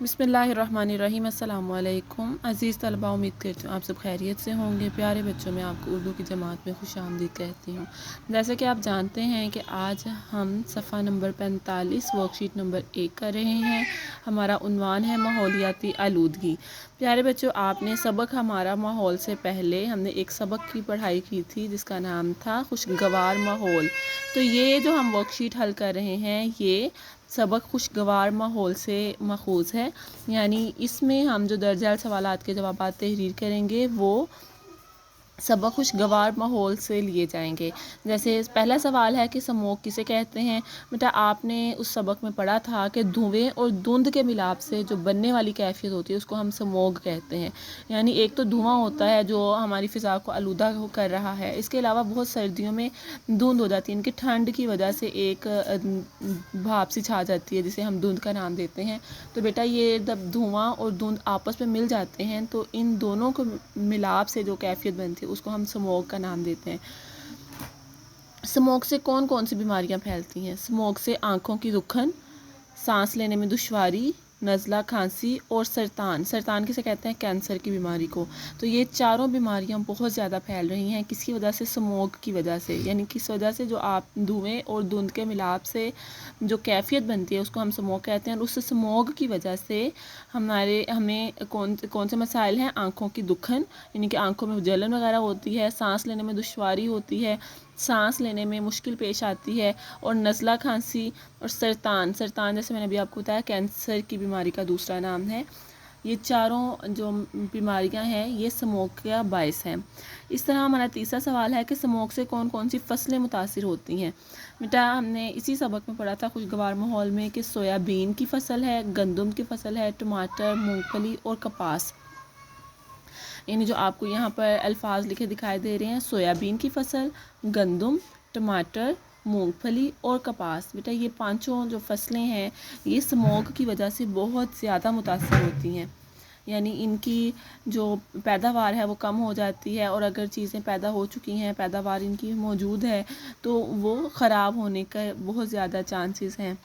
बिस्मिल्लाहिर्रहमानिर्रहीम। अस्सलाम वालेकुम अज़ीज़ तलबा, उम्मीद करती हूँ आप सब खैरियत से होंगे। प्यारे बच्चों, मैं आपको उर्दू की जमात में खुशामदीद कहती हूँ। जैसे कि आप जानते हैं कि आज हम सफ़ा नंबर 45 वर्कशीट नंबर 1 कर रहे हैं। हमारा उन्वान है माहौलियाती आलूदगी। प्यारे बच्चों, आपने सबक हमारा माहौल से पहले हमने एक सबक की पढ़ाई की थी जिसका नाम था खुशगवार माहौल। तो ये जो हम वर्कशीट हल कर रहे हैं ये सबक खुशगवार माहौल से मखूज़ है, यानी इसमें हम जो दर्ज सवालात के जवाब तहरीर करेंगे वो सबक खुशगवार माहौल से लिए जाएंगे। जैसे पहला सवाल है कि स्मोक किसे कहते हैं। बेटा, आपने उस सबक में पढ़ा था कि धुएं और धुंध के मिलाप से जो बनने वाली कैफियत होती है उसको हम स्मोक कहते हैं। यानी एक तो धुआं होता है जो हमारी फ़िज़ा को आलूदा कर रहा है, इसके अलावा बहुत सर्दियों में धुंध हो जाती है, इनकी ठंड की वजह से एक भाप सी छा जाती है जिसे हम धुंध का नाम देते हैं। तो बेटा, ये जब धुआं और धुंध आपस में मिल जाते हैं तो इन दोनों को मिलाप से जो कैफियत बनती है उसको हम स्मोक का नाम देते हैं। स्मोक से कौन कौन सी बीमारियां फैलती हैं। स्मोक से आँखों की रुखन, सांस लेने में दुश्वारी, नज़ला, खांसी और सरतान। सरतान किसे कहते हैं? कैंसर की बीमारी को। तो ये चारों बीमारियां बहुत ज़्यादा फैल रही हैं किसकी वजह से? स्मोक की वजह से। यानी किस वजह से? जो आप धुएं और धुंध के मिलाप से जो कैफियत बनती है उसको हम स्मोक कहते हैं। और उस स्मोक की वजह से हमें कौन से मसाइल हैं? आँखों की दुखन, यानी कि आँखों में जलन वगैरह होती है, सांस लेने में दुश्वारी होती है, सांस लेने में मुश्किल पेश आती है, और नज़ला, खांसी और सरतान। सरतान जैसे मैंने अभी आपको बताया कैंसर की बीमारी का दूसरा नाम है। ये चारों जो बीमारियां हैं ये स्मोक का बायस हैं। इस तरह हमारा तीसरा सवाल है कि स्मोक से कौन कौन सी फसलें मुतासिर होती हैं। बेटा, हमने इसी सबक में पढ़ा था खुशगवार माहौल में कि सोयाबीन की फसल है, गंदम की फसल है, टमाटर, मूंगफली और कपास। यानी जो आपको यहाँ पर अल्फाज लिखे दिखाई दे रहे हैं, सोयाबीन की फसल, गंदम, टमाटर, मूंगफली और कपास। बेटा, ये पांचों जो फसलें हैं ये स्मोक की वजह से बहुत ज़्यादा मुतासिर होती हैं। यानी इनकी जो पैदावार है वो कम हो जाती है, और अगर चीज़ें पैदा हो चुकी हैं, पैदावार इनकी मौजूद है, तो वो ख़राब होने का बहुत ज़्यादा चांसेस हैं।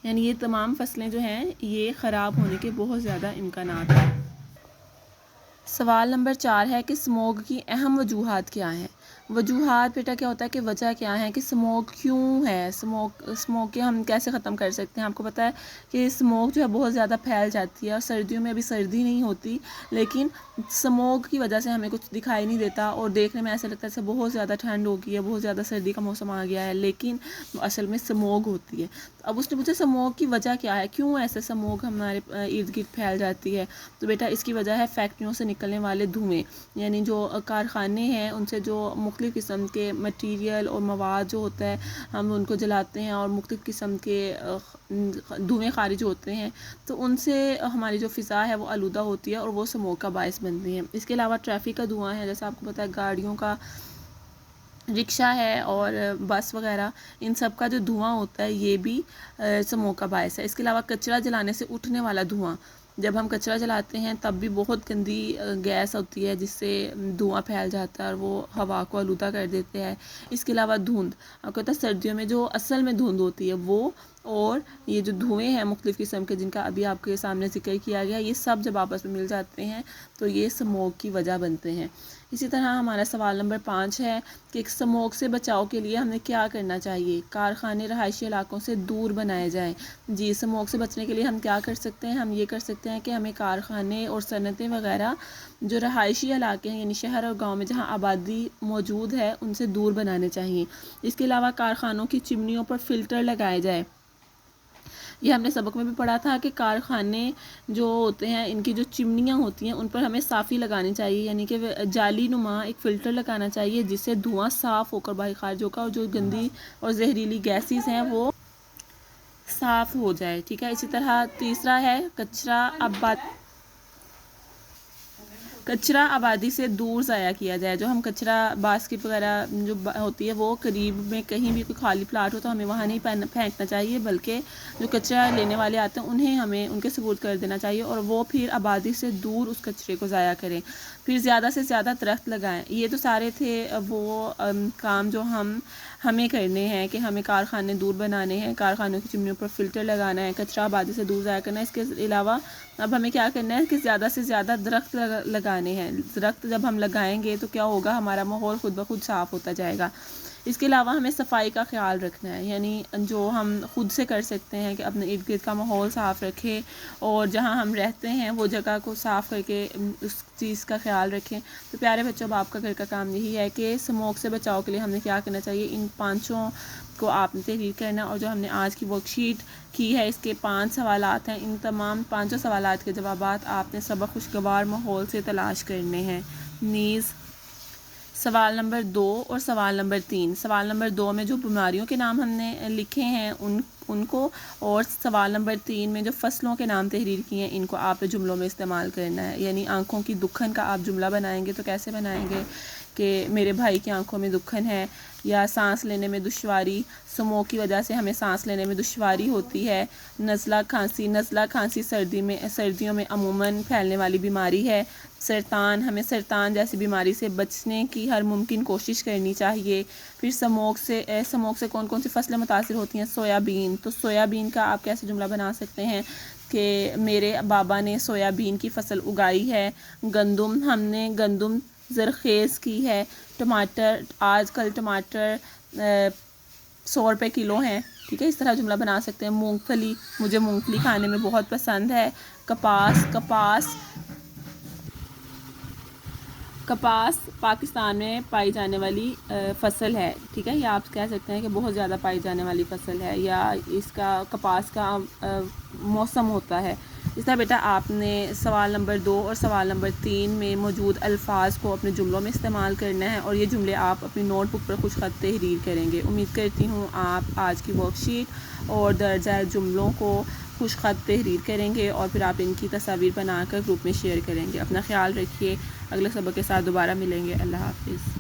यानी ये तमाम फसलें जो हैं ये ख़राब होने के बहुत ज़्यादा इम्कानात हैं। सवाल नंबर 4 है कि स्मोक की अहम वजूहात क्या हैं। वजूहात बेटा क्या होता है कि वजह क्या है कि स्मोक क्यों है, स्मोक के हम कैसे ख़त्म कर सकते हैं। आपको पता है कि स्मोक जो है बहुत ज़्यादा फैल जाती है, और सर्दियों में अभी सर्दी नहीं होती लेकिन स्मोक की वजह से हमें कुछ दिखाई नहीं देता और देखने में ऐसा लगता है जैसे बहुत ज़्यादा ठंड हो गई है, बहुत ज़्यादा सर्दी का मौसम आ गया है, लेकिन असल में स्मोक होती है। अब उसने पूछा स्मोक की वजह क्या है, क्यों ऐसे स्मोक हमारे इर्द गिर्द फैल जाती है। तो बेटा, इसकी वजह है फैक्ट्रियों से निकलने वाले धुएँ। यानी जो कारखाने हैं उनसे जो मुख्तलिफ़ किस्म के मटीरियल और मवाद जो होता है हम उनको जलाते हैं और मुख्तलिफ़ किस्म के धुएँ खारिज होते हैं, तो उनसे हमारी जो फ़िज़ा है वो आलूदा होती है और वो स्मोक का बायस बनती है। इसके अलावा ट्रैफिक का धुआँ है, जैसे आपको पता है गाड़ियों का, रिक्शा है और बस वगैरह, इन सब का जो धुआं होता है ये भी स्मोक का बायस है। इसके अलावा कचरा जलाने से उठने वाला धुआं, जब हम कचरा जलाते हैं तब भी बहुत गंदी गैस होती है जिससे धुआं फैल जाता है और वो हवा को आलूदा कर देते हैं। इसके अलावा धुंध, आपको पता है सर्दियों में जो असल में धुंध होती है वो, और ये जो धुएँ हैं मुख्तलिफ़ किस्म के जिनका अभी आपके सामने जिक्र किया गया, ये सब जब आपस में मिल जाते हैं तो ये स्मोक की वजह बनते हैं। इसी तरह हमारा सवाल नंबर 5 है कि स्मोक से बचाव के लिए हमें क्या करना चाहिए। कारखाने रहायशी इलाकों से दूर बनाए जाएं। जी, स्मोक से बचने के लिए हम क्या कर सकते हैं? हम ये कर सकते हैं कि हमें कारखाने और सनतें वगैरह जो रहायशी इलाके हैं यानी शहर और गांव में जहां आबादी मौजूद है उनसे दूर बनाने चाहिए। इसके अलावा कारखानों की चिमनियों पर फ़िल्टर लगाए जाए। ये हमने सबक में भी पढ़ा था कि कारखाने जो होते हैं इनकी जो चिमनियाँ होती हैं उन पर हमें साफ़ी लगानी चाहिए, यानी कि जाली नुमा एक फ़िल्टर लगाना चाहिए जिससे धुआं साफ़ होकर बाहर खारिज होगा और जो गंदी और जहरीली गैसेस हैं वो साफ़ हो जाए। ठीक है। इसी तरह तीसरा है कचरा کچرا آبادی سے دور ضائع کیا جائے. جو ہم کچرا باسکٹ وغیرہ جو ہوتی ہے وہ قریب میں کہیں بھی کوئی خالی پلاٹ ہو تو ہمیں وہاں نہیں پھینکنا چاہیے، بلکہ جو کچرا لینے والے آتے ہیں انہیں ہمیں ان کے سپورٹ کر دینا چاہیے، اور وہ پھر آبادی سے دور اس کچرے کو ضائع کریں. پھر زیادہ سے زیادہ درخت لگائیں. یہ تو سارے تھے وہ کام جو ہمیں کرنے ہیں کہ ہمیں کارخانے دور بنانے ہیں، کارخانوں کی چمنیوں پر فلٹر لگانا ہے، کچرا آبادی سے دور ضائع کرنا ہے. اس کے علاوہ اب ہمیں کیا کرنا ہے کہ زیادہ سے زیادہ درخت لگانے ہیں. درخت جب ہم لگائیں گے تو کیا ہوگا، ہمارا ماحول خود بخود صاف ہوتا جائے گا. اس کے علاوہ ہمیں صفائی کا خیال رکھنا ہے، یعنی جو ہم خود سے کر سکتے ہیں کہ اپنے ارد گرد کا ماحول صاف رکھیں، اور جہاں ہم رہتے ہیں وہ جگہ کو صاف کر کے اس چیز کا خیال رکھیں. تو پیارے بچوں، اب آپ کا گھر کا کام یہی ہے کہ اسموک سے بچاؤ کے لیے ہمیں کیا کرنا چاہیے. ان 5 کو آپ نے تحریر کرنا، اور جو ہم نے آج کی ورک شیٹ کی ہے اس کے 5 سوالات ہیں، ان تمام 5 سوالات کے جوابات آپ نے سبق خوشگوار ماحول سے تلاش کرنے ہیں. نیز سوال نمبر 2 اور سوال نمبر 3. سوال نمبر 2 میں جو بیماریوں کے نام ہم نے لکھے ہیں ان کو، اور سوال نمبر 3 میں جو فصلوں کے نام تحریر کیے ہیں ان کو آپ جملوں میں استعمال کرنا ہے. یعنی آنکھوں کی دکھن کا آپ جملہ بنائیں گے تو کیسے بنائیں گے کہ میرے بھائی کی آنکھوں میں دکھن ہے، یا سانس لینے میں دشواری، اسموک کی وجہ سے ہمیں سانس لینے میں دشواری ہوتی ہے. نزلہ کھانسی سردیوں میں عموماً پھیلنے والی بیماری ہے. سرطان، ہمیں سرطان جیسی بیماری سے بچنے کی ہر ممکن کوشش کرنی چاہیے. پھر اسموک سے کون کون سی فصلیں متاثر ہوتی ہیں. سویابین، تو سویابین کا آپ کیسے جملہ بنا سکتے ہیں کہ میرے بابا نے سویابین کی فصل اگائی ہے. گندم، ہم نے گندم زرخیز کی ہے. ٹماٹر، آج کل ٹماٹر 100 روپے کلو ہیں. ٹھیک ہے، اس طرح جملہ بنا سکتے ہیں. مونگ پھلی، مجھے مونگ پھلی کھانے میں بہت پسند ہے. کپاس پاکستان میں پائی جانے والی فصل ہے. ٹھیک ہے، یا آپ کہہ سکتے ہیں کہ بہت زیادہ پائی جانے والی فصل ہے، یا اس کا کپاس کا موسم ہوتا ہے. اس طرح بیٹا آپ نے سوال نمبر 2 اور سوال نمبر 3 میں موجود الفاظ کو اپنے جملوں میں استعمال کرنا ہے، اور یہ جملے آپ اپنی نوٹ بک پر خوش خط تحریر کریں گے. امید کرتی ہوں آپ آج کی ورک شیٹ اور درجہ جملوں کو خوش خط تحریر کریں گے، اور پھر آپ ان کی تصاویر بنا کر گروپ میں شیئر کریں گے. اپنا خیال رکھیے. اگلے سبق کے ساتھ دوبارہ ملیں گے. اللہ حافظ.